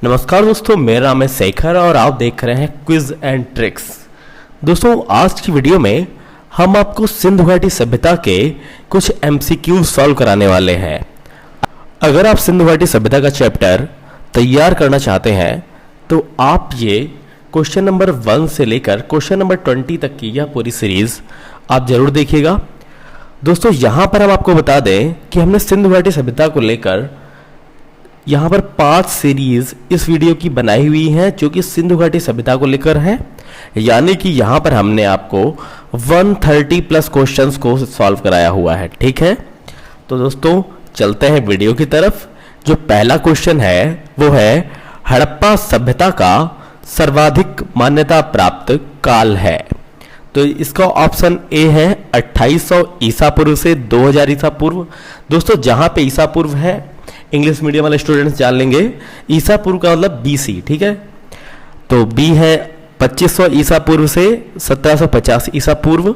नमस्कार दोस्तों, मेरा नाम है शेखर और आप देख रहे हैं क्विज एंड ट्रिक्स। दोस्तों, आज की वीडियो में हम आपको सिंधु घाटी सभ्यता के कुछ एमसीक्यू सॉल्व कराने वाले हैं। अगर आप सिंधु घाटी सभ्यता का चैप्टर तैयार करना चाहते हैं तो आप ये क्वेश्चन नंबर 1 से लेकर क्वेश्चन नंबर 20 तक की यह पूरी सीरीज आप जरूर देखिएगा। दोस्तों, यहाँ पर हम आपको बता दें कि हमने सिंधु घाटी सभ्यता को लेकर यहाँ पर 5 सीरीज इस वीडियो की बनाई हुई हैं जो कि सिंधु घाटी सभ्यता को लेकर है। यानी कि यहाँ पर हमने आपको 130 प्लस क्वेश्चंस को सॉल्व कराया हुआ है। ठीक है, तो दोस्तों चलते हैं वीडियो की तरफ। जो पहला क्वेश्चन है वो है हड़प्पा सभ्यता का सर्वाधिक मान्यता प्राप्त काल है। तो इसका ऑप्शन ए है 2800 ईसा पूर्व से 2000 ईसा पूर्व। दोस्तों, जहां पे ईसा पूर्व है इंग्लिश मीडियम वाले स्टूडेंट्स जान लेंगे, ईसा पूर्व का मतलब बीसी। ठीक है, तो बी है 2500 ईसा पूर्व से 1750 ईसा पूर्व।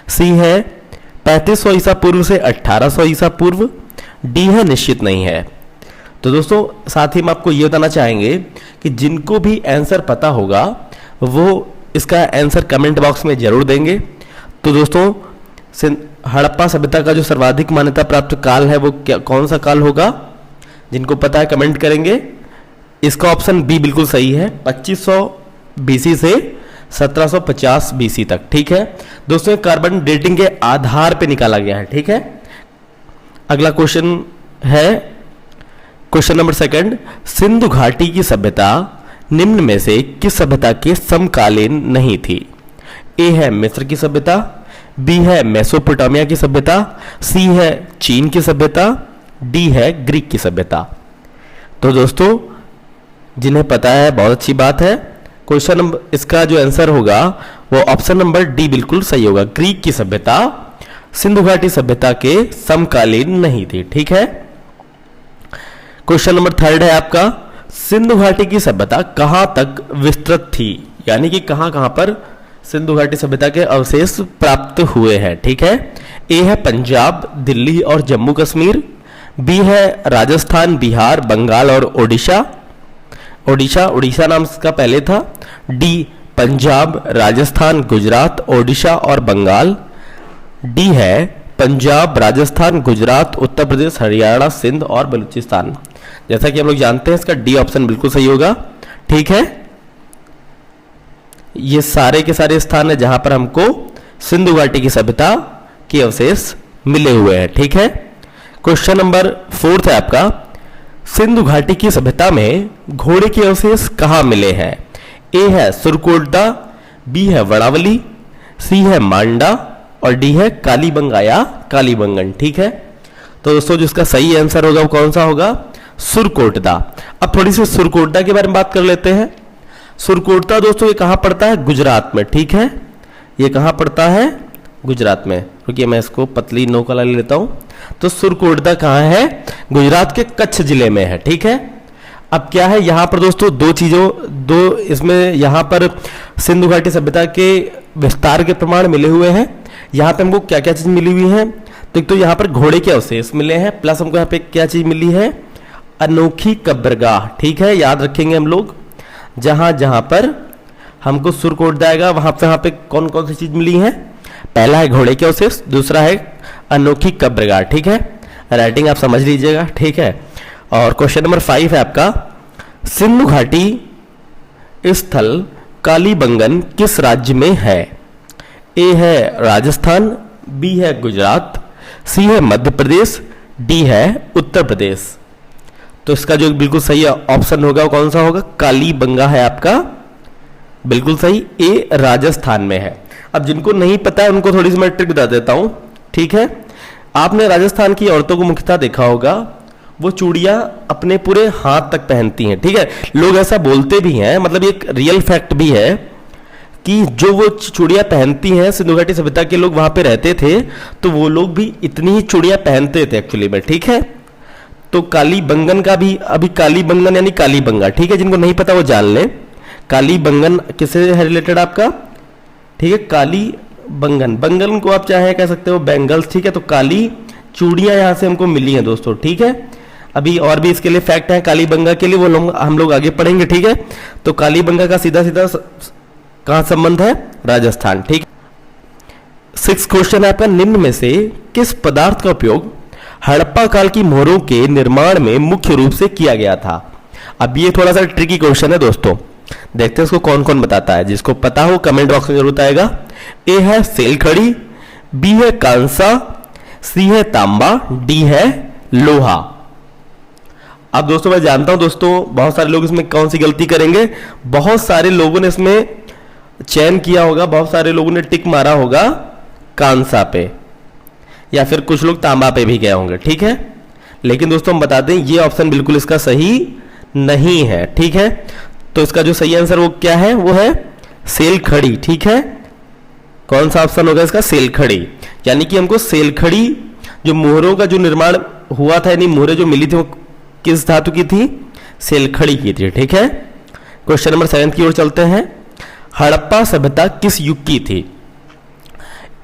सी है 3500 ईसा पूर्व से 1800 ईसा पूर्व। डी है निश्चित नहीं है। तो दोस्तों, साथ ही हम आपको ये बताना चाहेंगे कि जिनको भी आंसर पता होगा वो इसका आंसर कमेंट बॉक्स में जरूर देंगे। तो दोस्तों, हड़प्पा सभ्यता का जो सर्वाधिक मान्यता प्राप्त काल है वो कौन सा काल होगा? जिनको पता है कमेंट करेंगे। इसका ऑप्शन बी बिल्कुल सही है, 2500 बीसी से 1750 बीसी तक। ठीक है दोस्तों, कार्बन डेटिंग के आधार पे निकाला गया है। ठीक है, अगला क्वेश्चन है क्वेश्चन नंबर 2। सिंधु घाटी की सभ्यता निम्न में से किस सभ्यता के समकालीन नहीं थी? ए है मिस्र की सभ्यता, बी है मेसोपोटामिया की सभ्यता, सी है चीन की सभ्यता, डी है ग्रीक की सभ्यता। तो दोस्तों, जिन्हें पता है बहुत अच्छी बात है। क्वेश्चन नंबर इसका जो आंसर होगा वो ऑप्शन नंबर डी बिल्कुल सही होगा। ग्रीक की सभ्यता सिंधु घाटी सभ्यता के समकालीन नहीं थी। ठीक है, क्वेश्चन नंबर 3 है आपका, सिंधु घाटी की सभ्यता कहां तक विस्तृत थी? यानी कि कहां कहां पर सिंधु घाटी सभ्यता के अवशेष प्राप्त हुए हैं। ठीक है, ए है पंजाब, दिल्ली और जम्मू कश्मीर। बी है राजस्थान, बिहार, बंगाल और उड़ीसा नाम इसका पहले था। डी पंजाब, राजस्थान, गुजरात, ओडिशा और बंगाल। डी है पंजाब, राजस्थान, गुजरात, उत्तर प्रदेश, हरियाणा, सिंध और बलूचिस्तान। जैसा कि हम लोग जानते हैं इसका डी ऑप्शन बिल्कुल सही होगा। ठीक है, ये सारे के सारे स्थान है जहां पर हमको सिंधु घाटी की सभ्यता के अवशेष मिले हुए हैं। ठीक है, क्वेश्चन नंबर 4 है आपका, सिंधु घाटी की सभ्यता में घोड़े के अवशेष कहां मिले हैं? ए है सुरकोटदा, बी है वड़ावली, सी है मांडा और डी है कालीबंगा या कालीबंगन। ठीक है, तो दोस्तों जिसका सही आंसर होगा वो कौन सा होगा? सुरकोटदा। अब थोड़ी सी सुरकोटदा के बारे में बात कर लेते हैं। सुरकोटदा दोस्तों ये कहां पड़ता है? गुजरात में। ठीक है, ये कहां पड़ता है? गुजरात में। रुकिए मैं इसको पतली नोक वाला ले लेता हूं। तो सुरकोटदा कहां है? गुजरात के कच्छ जिले में है। ठीक है, अब क्या है यहां पर दोस्तों दो इसमें यहां पर सिंधु घाटी सभ्यता के विस्तार के प्रमाण मिले हुए हैं। यहां पे हमको क्या क्या चीज मिली हुई है? तो एक तो यहां पर घोड़े के अवशेष मिले हैं, प्लस हमको यहां पे क्या चीज मिली है? अनोखी कब्रगाह। ठीक है, याद रखेंगे हम लोग, जहां जहां पर हमको सुरकोटदा आएगा वहां पे कौन कौन सी चीज मिली है? पहला है घोड़े के अवशेष, दूसरा है अनोखी कब्रगाह। ठीक है, राइटिंग आप समझ लीजिएगा। ठीक है, और क्वेश्चन नंबर 5 है आपका, सिंधु घाटी स्थल कालीबंगन किस राज्य में है? ए है राजस्थान, बी है गुजरात, सी है मध्य प्रदेश, डी है उत्तर प्रदेश। तो इसका जो बिल्कुल सही ऑप्शन होगा वो कौन सा होगा? कालीबंगा है आपका बिल्कुल सही। ए राजस्थान में है। अब जिनको नहीं पता है उनको थोड़ी सी मैं ट्रिक बता देता हूं। ठीक है, आपने राजस्थान की औरतों को मुख्यतः देखा होगा, वो चूड़ियां अपने पूरे हाथ तक पहनती हैं। ठीक है, लोग ऐसा बोलते भी हैं, मतलब एक रियल फैक्ट भी है कि जो वो चूड़ियां पहनती हैं, सिंधु घाटी सभ्यता के लोग वहां पे रहते थे तो वो लोग भी इतनी ही चूड़ियां पहनते थे एक्चुअली में। ठीक है, तो कालीबंगन का भी अभी कालीबंगन यानी कालीबंगा। ठीक है, जिनको नहीं पता वो जान ले। कालीबंगन किससे है रिलेटेड आपका? ठीक है, कालीबंगन, बंगन को आप चाहे कह सकते हो बैंगल्स। ठीक है, तो काली चूड़ियां यहां से हमको मिली हैं दोस्तों। ठीक है, अभी और भी इसके लिए फैक्ट है कालीबंगा के लिए, वो हम लोग आगे पढ़ेंगे, ठीक है। तो कालीबंगा का सीधा सीधा कहां संबंध है? राजस्थान, ठीक। 6 क्वेश्चन है आपका, निम्न में से किस पदार्थ का उपयोग हड़प्पा काल की मोहरों के निर्माण में मुख्य रूप से किया गया था? अब ये थोड़ा सा ट्रिकी क्वेश्चन है दोस्तों, देखते हैं इसको कौन कौन बताता है। जिसको पता हो कमेंट बॉक्स में जरूर आएगा। ए है सेलखड़ी, बी है कांसा, सी है तांबा, डी है लोहा। अब दोस्तों मैं जानता हूं दोस्तों बहुत सारे लोग इसमें कौन सी गलती करेंगे। बहुत सारे लोगों ने इसमें चयन किया होगा, बहुत सारे लोगों ने टिक मारा होगा कांसा पे, या फिर कुछ लोग तांबा पे भी गए होंगे, ठीक है। लेकिन दोस्तों हम बता दें ये ऑप्शन बिल्कुल इसका सही नहीं है, ठीक है। तो इसका जो सही आंसर वो क्या है? वो है सेलखड़ी, ठीक है। कौन सा ऑप्शन होगा इसका? सेलखड़ी। यानी कि हमको सेलखड़ी जो मोहरों का जो निर्माण हुआ था, यानी मोहरें जो मिली थी वो किस धातु की थी? सेलखड़ी की थी, ठीक है। क्वेश्चन नंबर 7 की ओर चलते हैं। हड़प्पा सभ्यता किस युग की थी?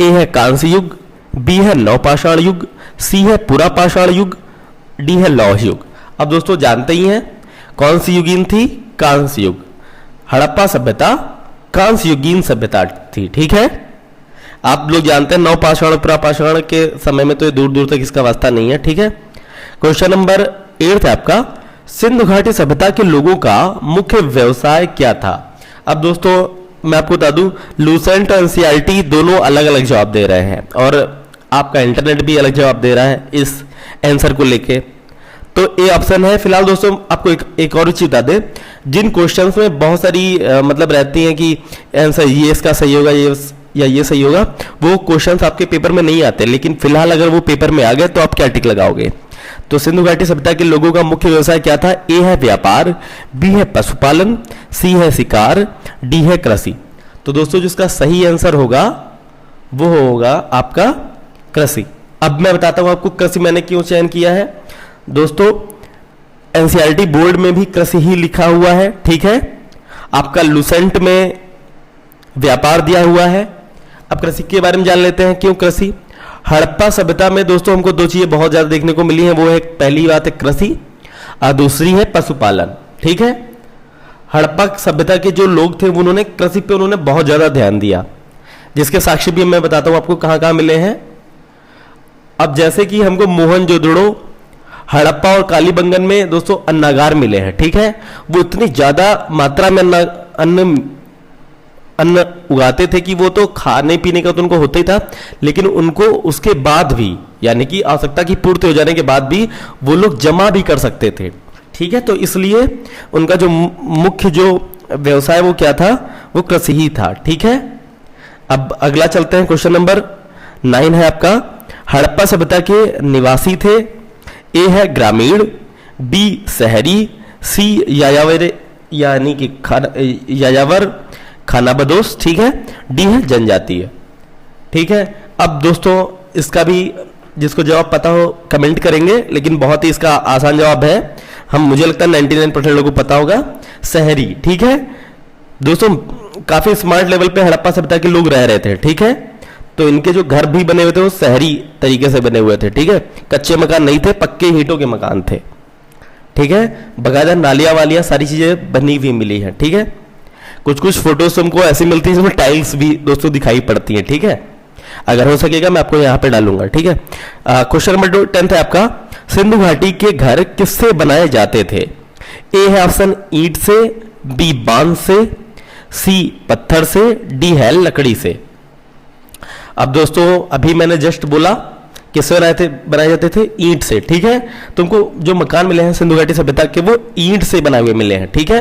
ए है कांस्य युग, बी है नवपाषाण युग, सी है पुरापाषाण युग, डी है लौह युग। अब दोस्तों जानते ही हैं कौन सी युगीन थी? कांस्य युग। हड़प्पा सभ्यता कांस्य युगीन सभ्यता थी, ठीक है। आप लोग जानते हैं नवपाषाण पुरापाषाण के समय में तो ये दूर दूर तक इसका वास्ता नहीं है, ठीक है। क्वेश्चन नंबर 8 है आपका, सिंधु घाटी सभ्यता के लोगों का मुख्य व्यवसाय क्या था? अब दोस्तों मैं आपको बता दूं लूसेंट और एनसीईआरटी दोनों अलग अलग जवाब दे रहे हैं और आपका इंटरनेट भी अलग जवाब दे रहा है इस आंसर को लेके। तो ए ऑप्शन है। फिलहाल दोस्तों आपको एक और चीज बता दें, जिन क्वेश्चंस में बहुत सारी मतलब रहती हैं कि आंसर ये इसका सही होगा, ये या ये सही होगा, वो क्वेश्चंस आपके पेपर में नहीं आते। लेकिन फिलहाल अगर वो पेपर में आ गए तो आप क्या टिक लगाओगे? तो सिंधु घाटी सभ्यता के लोगों का मुख्य व्यवसाय क्या था? ए है व्यापार, बी है पशुपालन, सी है शिकार, डी है कृषि। तो दोस्तों जिसका सही आंसर होगा वो होगा आपका कृषि। अब मैं बताता हूं आपको कृषि मैंने क्यों चयन किया है। दोस्तों एनसीईआरटी बोर्ड में भी कृषि ही लिखा हुआ है, ठीक है। आपका लूसेंट में व्यापार दिया हुआ है। अब कृषि के बारे में जान लेते हैं, क्यों कृषि। हड़प्पा सभ्यता में दोस्तों हमको दो चीजें बहुत ज्यादा देखने को मिली हैं, वो है पहली बात है कृषि और दूसरी है पशुपालन, ठीक है। हड़प्पा सभ्यता के जो लोग थे उन्होंने कृषि पे उन्होंने बहुत ज्यादा ध्यान दिया, जिसके साक्ष्य भी मैं बताता हूं आपको कहां कहां मिले हैं। अब जैसे कि हमको मोहनजोदड़ो, हड़प्पा और कालीबंगन में दोस्तों अन्नागार मिले हैं, ठीक है। वो इतनी ज्यादा मात्रा में अन्न उगाते थे कि वो तो खाने पीने का तो उनको होता ही था, लेकिन उनको उसके बाद भी यानी कि आवश्यकता की पूर्ति हो जाने के बाद भी वो लोग जमा भी कर सकते थे, ठीक है। तो इसलिए उनका जो मुख्य जो व्यवसाय वो क्या था? वो कृषि ही था, ठीक है। अब अगला चलते हैं, क्वेश्चन नंबर 9 है आपका, हड़प्पा सभ्यता के निवासी थे। ए है ग्रामीण, बी शहरी, सी यायावर यानी कि यायावर खानाबदोश, ठीक है, डी है जनजातीय, ठीक है। अब दोस्तों इसका भी जिसको जवाब पता हो कमेंट करेंगे, लेकिन बहुत ही इसका आसान जवाब है, हम मुझे लगता है 99% लोगों को पता होगा, शहरी, ठीक है। दोस्तों काफी स्मार्ट लेवल पे हड़प्पा सभ्यता के लोग रह रहे थे, ठीक है। तो इनके जो घर भी बने हुए थे वो शहरी तरीके से बने हुए थे, ठीक है। कच्चे मकान नहीं थे, पक्के ईंटों के मकान थे, ठीक है। बकायदा नालियां वालियां सारी चीजें बनी हुई मिली है, ठीक है। कुछ कुछ फोटोज हमको ऐसी मिलती है जिसमें टाइल्स भी दोस्तों दिखाई पड़ती है, ठीक है। अगर हो सकेगा मैं आपको यहां पे डालूंगा, ठीक है। क्वेश्चन नंबर 10 है आपका, सिंधु घाटी के घर किससे बनाए जाते थे? ए है ऑप्शन ईंट से, बी बांस से, सी पत्थर से, डी है लकड़ी से। अब दोस्तों अभी मैंने जस्ट बोला किससे बनाए जाते थे? ईंट से, ठीक है। तुमको जो मकान मिले हैं सिंधु घाटी सभ्यता के वो ईंट से बनाए हुए मिले हैं, ठीक है।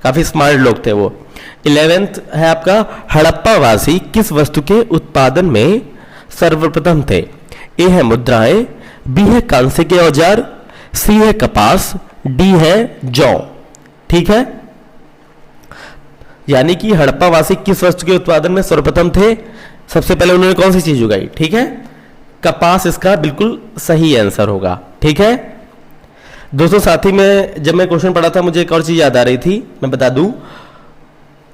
काफी स्मार्ट लोग थे वो। 11th है आपका, हड़प्पा वासी किस वस्तु के उत्पादन में सर्वप्रथम थे? ए है मुद्राएं, बी है कांसे के औजार, सी है कपास, डी है जौ, ठीक है। यानी कि हड़प्पा वासी किस वस्तु के उत्पादन में सर्वप्रथम थे? सबसे पहले उन्होंने कौन सी चीज उगाई? ठीक है, कपास इसका बिल्कुल सही आंसर होगा, ठीक है। दोस्तों साथ ही में जब मैं क्वेश्चन पढ़ा था मुझे एक और चीज याद आ रही थी, मैं बता दूं,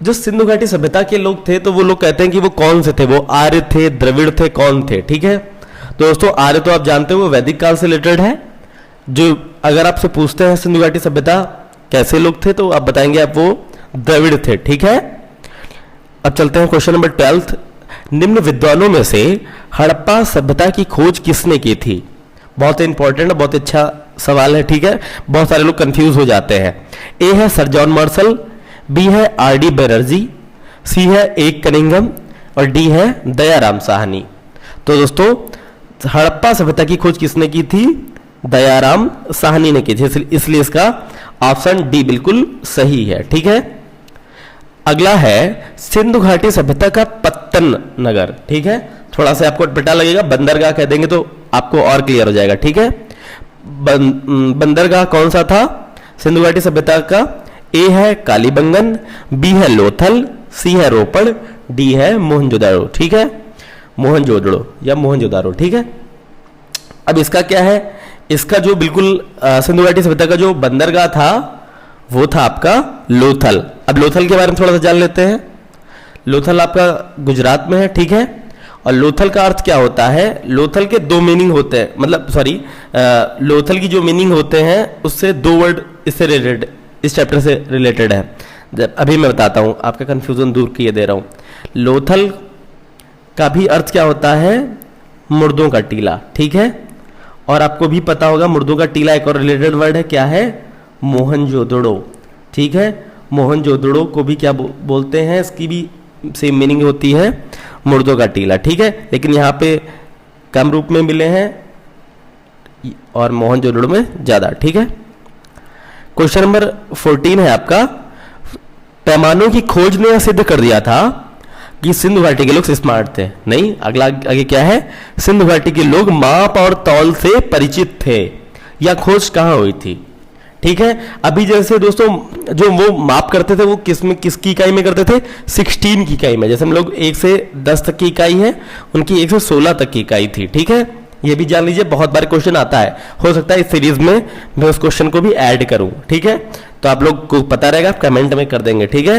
जो सिंधु घाटी सभ्यता के लोग थे तो वो लोग कहते हैं कि वो कौन से थे, वो आर्य थे, द्रविड़ थे, कौन थे? ठीक है, तो दोस्तों आर्य तो आप जानते हो वो वैदिक काल से रिलेटेड है, जो अगर आपसे पूछते हैं सिंधु घाटी सभ्यता कैसे लोग थे, तो आप बताएंगे आप वो द्रविड़ थे। ठीक है, अब चलते हैं क्वेश्चन नंबर 12। निम्न विद्वानों में से हड़प्पा सभ्यता की खोज किसने की थी? बहुत इंपॉर्टेंट, बहुत अच्छा सवाल है। ठीक है, बहुत सारे लोग कंफ्यूज हो जाते हैं। ए है सर जॉन मार्शल, बी है आर.डी. बनर्जी, सी है ए कनिंघम और डी है दयाराम साहनी। तो दोस्तों हड़प्पा सभ्यता की खोज किसने की थी? दयाराम साहनी ने की थी, इसलिए इसका ऑप्शन डी बिल्कुल सही है। ठीक है, अगला है सिंधु घाटी सभ्यता का पत्तन नगर। ठीक है, थोड़ा सा आपको अटपटा लगेगा, बंदरगाह कह देंगे तो आपको और क्लियर हो जाएगा। ठीक है, बंदरगाह कौन सा था सिंधु घाटी सभ्यता का? ए है कालीबंगन, बी है लोथल, सी है रोपड़, डी है मोहनजोदारो। ठीक है, मोहनजोदड़ो या मोहनजोदारो। ठीक है, अब इसका क्या है? इसका जो बिल्कुल सिंधु घाटी सभ्यता का जो बंदरगाह था वो था आपका लोथल। अब लोथल के बारे में थोड़ा सा जान लेते हैं। लोथल आपका गुजरात में है। ठीक है, और लोथल का अर्थ क्या होता है? लोथल के दो मीनिंग होते हैं, मतलब सॉरी, लोथल की जो मीनिंग होते हैं उससे दो वर्ड इससे रिलेटेड, इस चैप्टर से रिलेटेड है। जब अभी मैं बताता हूं, आपका कंफ्यूजन दूर किए दे रहा हूं। लोथल का भी अर्थ क्या होता है? मुर्दों का टीला। ठीक है, और आपको भी पता होगा मुर्दों का टीला एक और रिलेटेड वर्ड है, क्या है? मोहनजोदड़ो। ठीक है, मोहनजोदड़ो को भी क्या बोलते हैं? इसकी भी सेम मीनिंग होती है, मुर्दों का टीला। ठीक है, लेकिन यहाँ पे कम रूप में मिले हैं और मोहनजोदड़ो में ज्यादा। ठीक है, क्वेश्चन नंबर 14 है आपका। पैमानों की खोज ने सिद्ध कर दिया था कि सिंधु घाटी के लोग स्मार्ट थे। नहीं, अगला आगे क्या है? सिंधु घाटी के लोग माप और तौल से परिचित थे। यह खोज कहां हुई थी? ठीक है, अभी जैसे दोस्तों जो वो माप करते थे वो किसकी इकाई में करते थे? 16 की इकाई में। जैसे हम लोग 1 से 10 तक की इकाई है, उनकी 1 से 16 तक की इकाई थी। ठीक है, ये भी जान लीजिए, बहुत बार क्वेश्चन आता है, हो सकता है इस सीरीज में मैं उस क्वेश्चन को भी ऐड करूं। ठीक है, तो आप लोग को पता रहेगा, आप कमेंट में कर देंगे। ठीक है,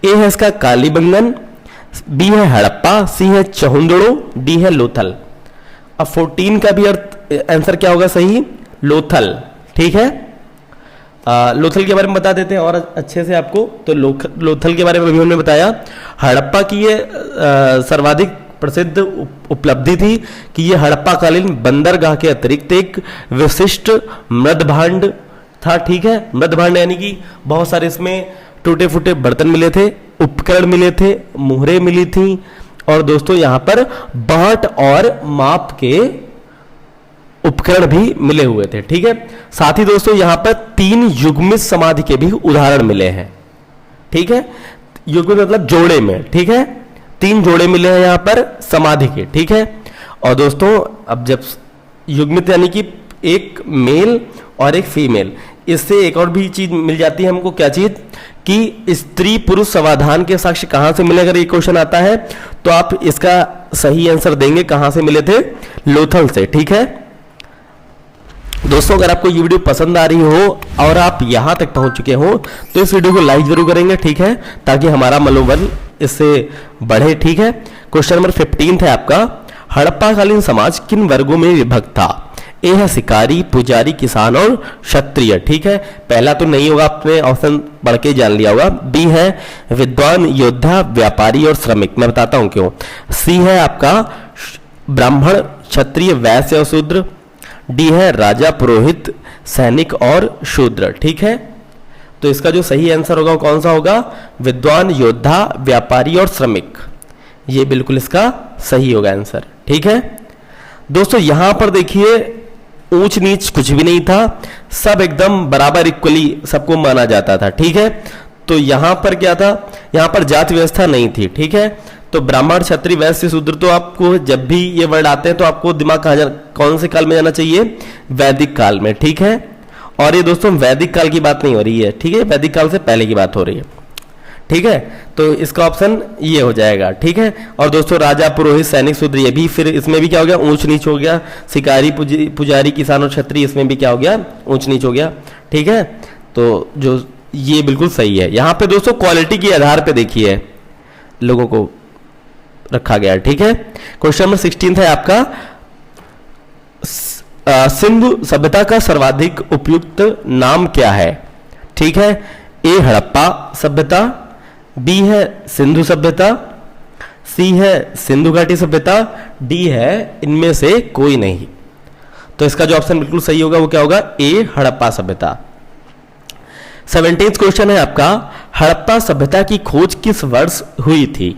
ए है इसका कालीबंगन, बी है हड़प्पा, सी है चहुंदड़ो, डी है लोथल। अब 14 का भी अर्थ आंसर क्या होगा सही? लोथल। ठीक है, लोथल के बारे में बता देते हैं और अच्छे से आपको। तो लोथल के बारे में अभी हमने बताया। हड़प्पा की ये सर्वाधिक प्रसिद्ध उपलब्धि थी कि ये हड़प्पा कालीन बंदरगाह के अतिरिक्त एक विशिष्ट मृदभांड था। ठीक है, मृदभांड यानी कि बहुत सारे इसमें टूटे फूटे बर्तन मिले थे, उपकरण मिले थे, मुहरें मिली थी, और दोस्तों यहां पर बाट और माप के उपकरण भी मिले हुए थे। ठीक है, साथ ही दोस्तों यहां पर 3 युग्मित समाधि के भी उदाहरण मिले हैं। ठीक है, युग्मित मतलब जोड़े में। ठीक है, 3 जोड़े मिले हैं यहां पर समाधि के। ठीक है, और दोस्तों अब जब युग्मित यानी कि एक मेल और एक फीमेल, इससे एक और भी चीज मिल जाती है हमको। क्या चीज? कि स्त्री पुरुष समाधान के साक्ष्य कहां से मिले? अगर ये क्वेश्चन आता है तो आप इसका सही आंसर देंगे, कहां से मिले थे? लोथल से। ठीक है दोस्तों, अगर आपको ये वीडियो पसंद आ रही हो और आप यहां तक पहुंच चुके हो तो इस वीडियो को लाइक जरूर करेंगे। ठीक है, ताकि हमारा मनोबल इससे बढ़े। ठीक है, क्वेश्चन नंबर 15 है आपका। हड़प्पा कालीन समाज किन वर्गों में विभक्त था? ए है शिकारी, पुजारी, किसान और क्षत्रिय। ठीक है, पहला तो नहीं होगा, आपने ऑप्शन पढ़ के जान लिया होगा। बी है विद्वान, योद्धा, व्यापारी और श्रमिक। मैं बताता हूं क्यों। सी है आपका ब्राह्मण, क्षत्रिय, वैश्य और शूद्र। डी है राजा, पुरोहित, सैनिक और शूद्र। ठीक है, तो इसका जो सही आंसर होगा कौन सा होगा? विद्वान, योद्धा, व्यापारी और श्रमिक। ये बिल्कुल इसका सही होगा आंसर। ठीक है दोस्तों, यहां पर देखिए ऊंच नीच कुछ भी नहीं था, सब एकदम बराबर इक्वली सबको माना जाता था। ठीक है, तो यहां पर क्या था? यहां पर जाति व्यवस्था नहीं थी। ठीक है, तो ब्राह्मण, क्षत्रिय, वैश्य, शूद्र, तो आपको जब भी ये वर्ड आते हैं तो आपको दिमाग कौन से काल में जाना चाहिए? वैदिक काल में। ठीक है, और ये दोस्तों वैदिक काल की बात नहीं हो रही है। ठीक है, वैदिक काल से पहले की बात हो रही है। ठीक है, तो इसका ऑप्शन ये हो जाएगा। ठीक है, और दोस्तों राजा, पुरोहित, सैनिक, शूद्र, ये भी फिर इसमें भी क्या हो गया? ऊंच नीच हो गया। शिकारी, पुजारी, किसान और क्षत्रिय, इसमें भी क्या हो गया? ऊंच नीच हो गया। ठीक है, तो जो ये बिल्कुल सही है। यहां पे दोस्तों क्वालिटी के आधार पे देखिए लोगों को रखा गया है। ठीक है, क्वेश्चन नंबर 16 है आपका। सिंधु सभ्यता का सर्वाधिक उपयुक्त नाम क्या है? ठीक है, ए हड़प्पा सभ्यता, बी है सिंधु सभ्यता, सी है सिंधु घाटी सभ्यता, डी है इनमें से कोई नहीं। तो इसका जो ऑप्शन बिल्कुल सही होगा वो क्या होगा? ए हड़प्पा सभ्यता। 17th क्वेश्चन है आपका, हड़प्पा सभ्यता की खोज किस वर्ष हुई थी?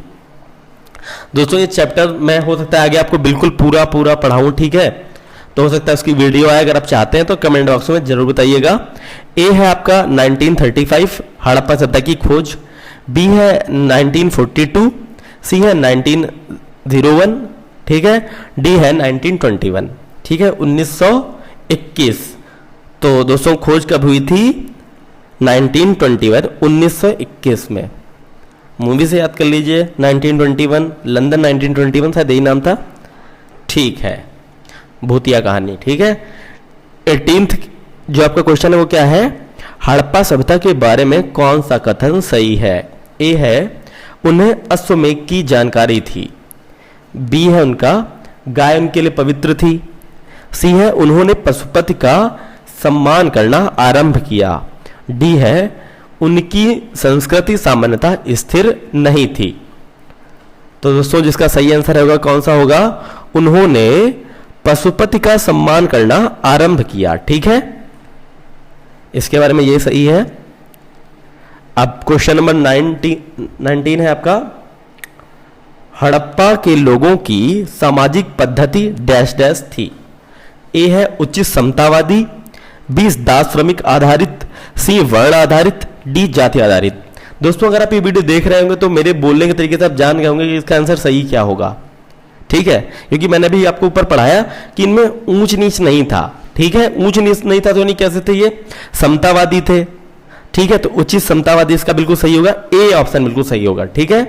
दोस्तों ये चैप्टर मैं हो सकता है आगे आपको बिल्कुल पूरा पढ़ाऊं, ठीक है, तो हो सकता है उसकी वीडियो आए, अगर आप चाहते हैं तो कमेंट बॉक्स में जरूर बताइएगा। ए है आपका 1935 हड़प्पा सभ्यता की खोज, बी है 1942, सी है 1901, ठीक है, डी है 1921, ठीक है, 1921। तो दोस्तों खोज कब हुई थी? 1921, 1921 में। मूवी से याद कर लीजिए 1921, लंदन 1921 शायद यही नाम था, ठीक है, भूतिया कहानी, ठीक है। 18th जो आपका क्वेश्चन है वो क्या है? हड़प्पा सभ्यता के बारे में कौन सा कथन सही है? ए है उन्हें अश्वमेघ की जानकारी थी, बी है उनका गाय उनके लिए पवित्र थी, सी है उन्होंने पशुपति का सम्मान करना आरंभ किया, डी है उनकी संस्कृति सामान्यतः स्थिर नहीं थी। तो दोस्तों जिसका सही आंसर होगा कौन सा होगा? उन्होंने पशुपति का सम्मान करना आरंभ किया, ठीक है, इसके बारे में ये सही है। अब क्वेश्चन नंबर 19 है आपका, हड़प्पा के लोगों की सामाजिक पद्धति डैश डैश थी। ए है उचित समतावादी, बी दास श्रमिक आधारित, सी वर्ण आधारित, डी जाति आधारित। दोस्तों अगर आप ये वीडियो देख रहे होंगे तो मेरे बोलने के तरीके से आप जान गए होंगे कि इसका आंसर सही क्या होगा, ठीक है, क्योंकि मैंने भी आपको ऊपर पढ़ाया कि इनमें ऊंच नीच नहीं था, ठीक है, ऊंच नीच नहीं था तो नहीं कैसे थे? ये समतावादी थे, ठीक है, तो उचित समतावादी इसका बिल्कुल सही होगा, ए ऑप्शन बिल्कुल सही होगा, ठीक है।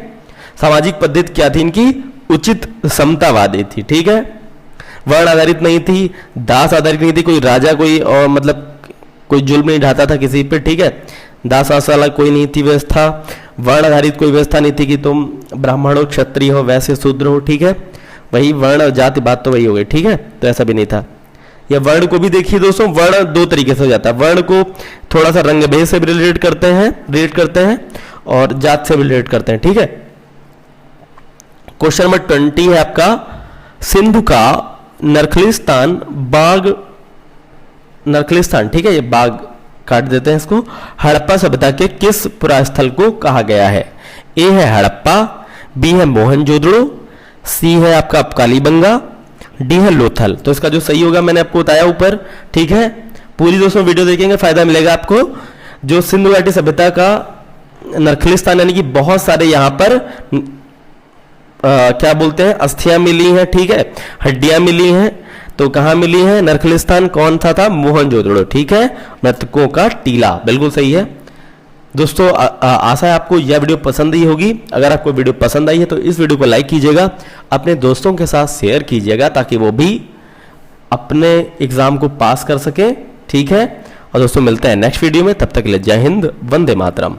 सामाजिक पद्धति क्या थी इनकी? उचित समतावादी थी, ठीक है, वर्ण आधारित नहीं थी, दास आधारित नहीं थी, कोई राजा कोई और मतलब कोई जुल्म नहीं ढाता था किसी पे, ठीक है, दास वाला कोई नहीं थी व्यवस्था, वर्ण आधारित कोई व्यवस्था नहीं थी कि तुम ब्राह्मण हो क्षत्रिय हो वैसे शूद्र हो, ठीक है, वही वर्ण और जाति बात तो वही हो गई, ठीक है, तो ऐसा भी नहीं था। या वर्ण को भी देखिए दोस्तों, वर्ण दो तरीके से हो जाता है, वर्ण को थोड़ा सा रंग भेद से भी रिलेट करते हैं और जात से भी रिलेट करते हैं, ठीक है। क्वेश्चन नंबर 20 है आपका, सिंधु का नरखलिस्तान, ठीक है, ये बाग काट देते हैं इसको, हड़प्पा सभ्यता के किस पुरास्थल को कहा गया है? ए है हड़प्पा, बी है मोहनजोदड़ो, सी है आपका कालीबंगा, डी है लोथल। तो इसका जो सही होगा मैंने आपको बताया ऊपर, ठीक है, पूरी दोस्तों वीडियो देखेंगे फायदा मिलेगा आपको। जो सिंधु घाटी सभ्यता का नरखलिस्तान यानी कि बहुत सारे यहाँ पर क्या बोलते हैं अस्थियां मिली हैं, ठीक है, हड्डियां मिली हैं, तो कहां मिली है? नरखलिस्तान कौन सा था? मोहनजोदड़ो, ठीक है, मृतकों का टीला, बिल्कुल सही है। दोस्तों आशा है आपको यह वीडियो पसंद ही होगी। अगर आपको वीडियो पसंद आई है तो इस वीडियो को लाइक कीजिएगा, अपने दोस्तों के साथ शेयर कीजिएगा ताकि वो भी अपने एग्जाम को पास कर सके, ठीक है। और दोस्तों मिलते हैं नेक्स्ट वीडियो में, तब तक के लिए जय हिंद, वंदे मातरम।